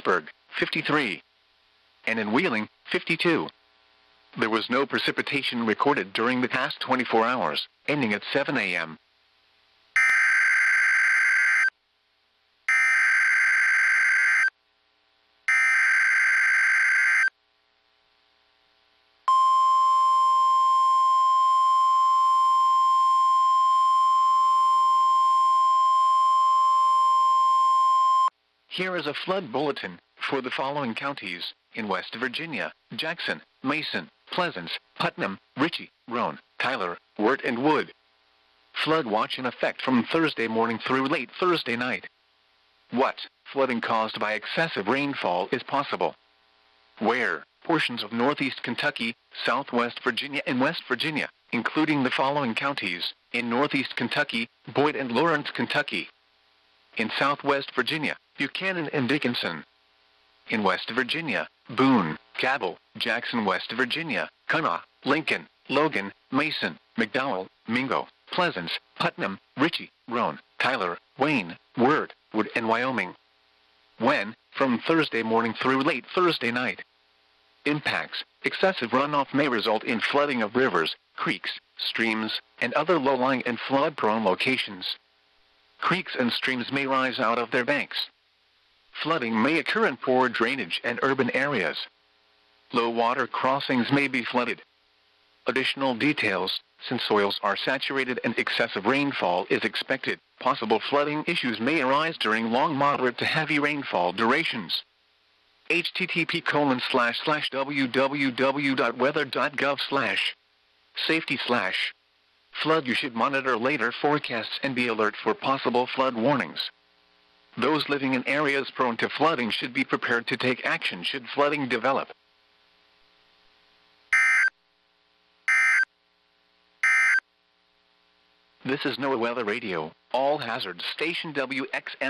Pittsburgh, 53. And in Wheeling, 52. There was no precipitation recorded during the past 24 hours, ending at 7 a.m. Here is a flood bulletin for the following counties in West Virginia: Jackson, Mason, Pleasants, Putnam, Ritchie, Roane, Tyler, Wirt, and Wood. Flood watch in effect from Thursday morning through late Thursday night. What? Flooding caused by excessive rainfall is possible. Where? Portions of northeast Kentucky, southwest Virginia, and West Virginia, including the following counties: in northeast Kentucky, Boyd and Lawrence, Kentucky. In southwest Virginia, Buchanan and Dickinson. In West Virginia, Boone, Cabell, Jackson, West Virginia, Kanawha, Lincoln, Logan, Mason, McDowell, Mingo, Pleasants, Putnam, Ritchie, Roane, Tyler, Wayne, Wirt, Wood, and Wyoming. When? From Thursday morning through late Thursday night. Impacts: excessive runoff may result in flooding of rivers, creeks, streams, and other low-lying and flood-prone locations. Creeks and streams may rise out of their banks. Flooding may occur in poor drainage and urban areas. Low water crossings may be flooded. Additional details: since soils are saturated and excessive rainfall is expected, possible flooding issues may arise during long moderate to heavy rainfall durations. http://www.weather.gov/safety/ flood. You should monitor later forecasts and be alert for possible flood warnings. Those living in areas prone to flooding should be prepared to take action should flooding develop. This is NOAA Weather Radio, all hazards station WXM.